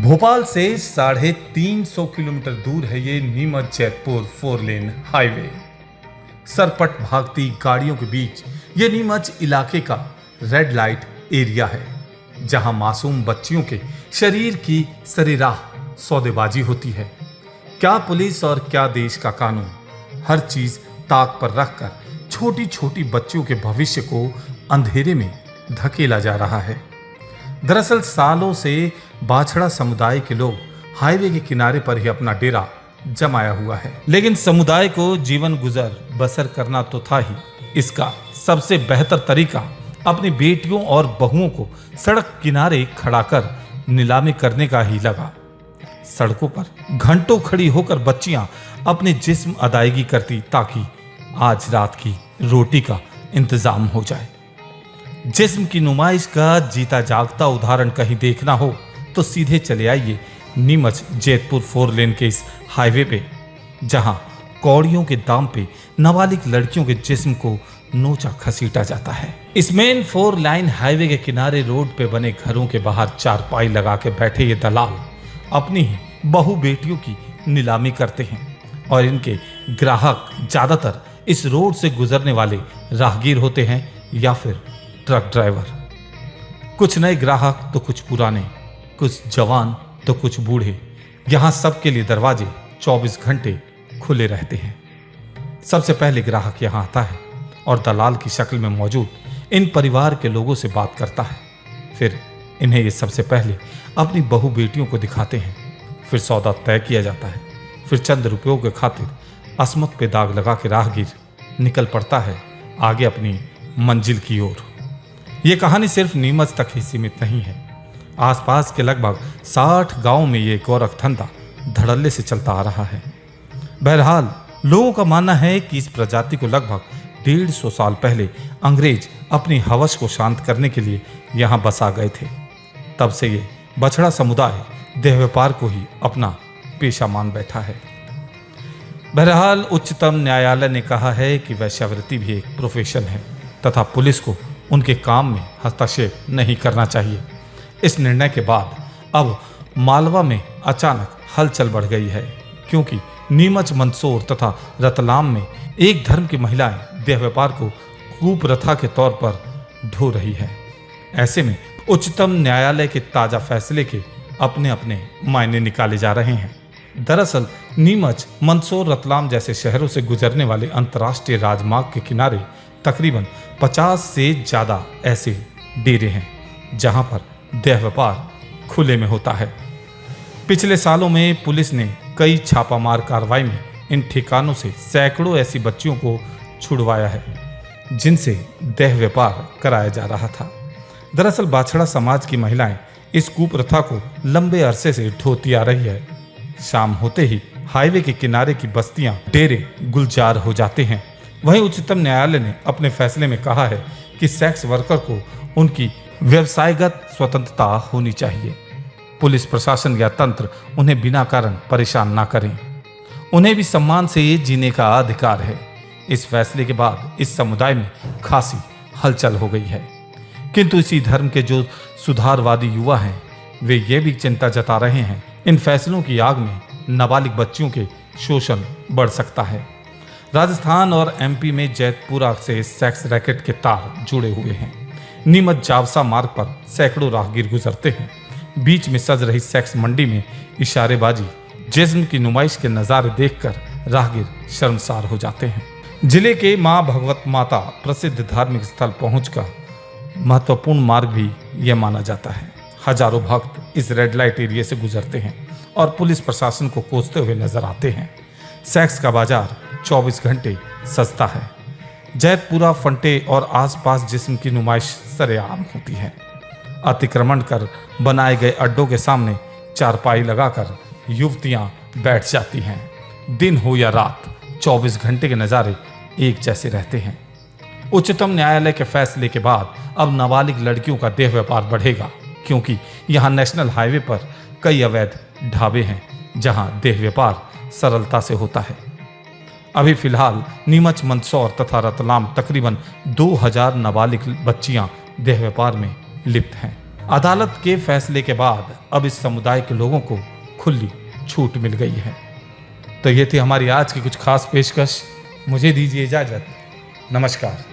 भोपाल से 350 किलोमीटर दूर है ये नीमच जैतपुर 4 लेन हाईवे। सरपट भागती गाड़ियों के बीच ये नीमच इलाके का रेड लाइट एरिया है, जहां मासूम बच्चियों के शरीर की सरेराह सौदेबाजी होती है। क्या पुलिस और क्या देश का कानून, हर चीज ताक पर रखकर छोटी छोटी बच्चियों के भविष्य को अंधेरे में धकेला जा रहा है। दरअसल सालों से बाछड़ा समुदाय के लोग हाईवे के किनारे पर ही अपना डेरा जमाया हुआ है, लेकिन समुदाय को जीवन गुजर बसर करना तो था ही। इसका सबसे बेहतर तरीका अपनी बेटियों और बहुओं को सड़क किनारे खड़ा कर नीलामी करने का ही लगा। सड़कों पर घंटों खड़ी होकर बच्चियां अपने जिस्म अदायगी करती ताकि आज रात की रोटी का इंतजाम हो जाए। जिस्म की नुमाइश का जीता जागता उदाहरण कहीं देखना हो तो सीधे चले आइए नीमच जैतपुर 4 लेन के इस हाईवे पे, जहां कौड़ियों के दाम पे नाबालिग लड़कियों के जिस्म को नोचा खसीटा जाता है। इस मेन 4 लाइन हाईवे के किनारे रोड पे बने घरों के बाहर चारपाई लगा के बैठे ये दलाल अपनी ही बहु बेटियों की नीलामी करते हैं, और इनके ग्राहक ज्यादातर इस रोड से गुजरने वाले राहगीर होते हैं या फिर ट्रक ड्राइवर। कुछ नए ग्राहक तो कुछ पुराने, कुछ जवान तो कुछ बूढ़े। यहां सबके लिए दरवाजे 24 घंटे खुले रहते हैं। सबसे पहले ग्राहक यहां आता है और दलाल की शक्ल में मौजूद इन परिवार के लोगों से बात करता है। फिर इन्हें ये सबसे पहले अपनी बहु बेटियों को दिखाते हैं। फिर सौदा तय किया जाता है। फिर चंद रुपयों के खातिर अस्मत पे दाग लगा के राहगीर निकल पड़ता है आगे अपनी मंजिल की ओर। ये कहानी सिर्फ नीमच तक ही सीमित नहीं है। आसपास के लगभग 60 गांवों में ये गोरख धंधा धड़ल्ले से चलता आ रहा है। बहरहाल लोगों का मानना है कि इस प्रजाति को लगभग 150 साल पहले अंग्रेज अपनी हवस को शांत करने के लिए यहाँ बसा गए थे। तब से ये बछड़ा समुदाय देह व्यापार को ही अपना पेशा मान बैठा है। बहरहाल उच्चतम न्यायालय ने कहा है कि वैश्यावृत्ति भी एक प्रोफेशन है तथा पुलिस को उनके काम में हस्तक्षेप नहीं करना चाहिए। इस निर्णय के बाद अब मालवा में अचानक हलचल बढ़ गई है, क्योंकि नीमच, मंदसौर तथा रतलाम में एक धर्म की महिलाएं देह व्यापार को कुप्रथा के तौर पर ढो रही है। ऐसे में उच्चतम न्यायालय के ताजा फैसले के अपने अपने मायने निकाले जा रहे हैं। दरअसल नीमच, मंदसौर, रतलाम जैसे शहरों से गुजरने वाले अंतर्राष्ट्रीय राजमार्ग के किनारे तकरीबन 50 से ज्यादा ऐसे डेरे हैं जहां पर देह व्यापार खुले में होता है। पिछले सालों में पुलिस ने कई छापामार कार्रवाई में इन ठिकानों से सैकड़ों ऐसी बच्चियों को छुड़वाया है जिनसे देह व्यापार कराया जा रहा था। दरअसल बाछड़ा समाज की महिलाएं इस कुप्रथा को लंबे अरसे से ढोती आ रही है। शाम होते ही हाईवे के किनारे की बस्तियां, डेरे गुलजार हो जाते हैं। वहीं उच्चतम न्यायालय ने अपने फैसले में कहा है कि सेक्स वर्कर को उनकी व्यवसायगत स्वतंत्रता होनी चाहिए। पुलिस प्रशासन या तंत्र उन्हें बिना कारण परेशान ना करें। उन्हें भी सम्मान से जीने का अधिकार है। इस फैसले के बाद इस समुदाय में खासी हलचल हो गई है। किंतु इसी धर्म के जो सुधारवादी युवा हैं, वे ये भी चिंता जता रहे हैं इन फैसलों की आग में नाबालिग बच्चियों के शोषण बढ़ सकता है। राजस्थान और एमपी में जैतपुरा से सेक्स रैकेट के तार जुड़े हुए हैं। नीमच जावसा मार्ग पर सैकड़ों राहगीर गुजरते हैं। बीच में सज रही सेक्स मंडी में इशारेबाजी, जिस्म की नुमाइश के नज़ारे देखकर राहगीर शर्मसार हो जाते हैं। जिले के मां भगवत माता प्रसिद्ध धार्मिक स्थल पहुंचकर महत्वपूर्ण मार्ग भी यह माना जाता है। हजारों भक्त इस रेड लाइट एरिया से गुजरते हैं और पुलिस प्रशासन को कोसते हुए नजर आते हैं। सेक्स का बाजार 24 घंटे सजता है। जैतपुरा, फंटे और आसपास जिस्म की नुमाइश सरेआम होती है। अतिक्रमण कर बनाए गए अड्डों के सामने चारपाई लगाकर युवतियां बैठ जाती हैं। दिन हो या रात 24 घंटे के नज़ारे एक जैसे रहते हैं। उच्चतम न्यायालय के फैसले के बाद अब नाबालिग लड़कियों का देह व्यापार बढ़ेगा, क्योंकि यहाँ नेशनल हाईवे पर कई अवैध ढाबे हैं जहाँ देह व्यापार सरलता से होता है। अभी फिलहाल नीमच, मंदसौर तथा रतलाम तकरीबन 2000 नाबालिग बच्चियां देह व्यापार में लिप्त हैं अदालत के फैसले के बाद अब इस समुदाय के लोगों को खुली छूट मिल गई है। तो ये थी हमारी आज की कुछ खास पेशकश। मुझे दीजिए इजाजत। नमस्कार।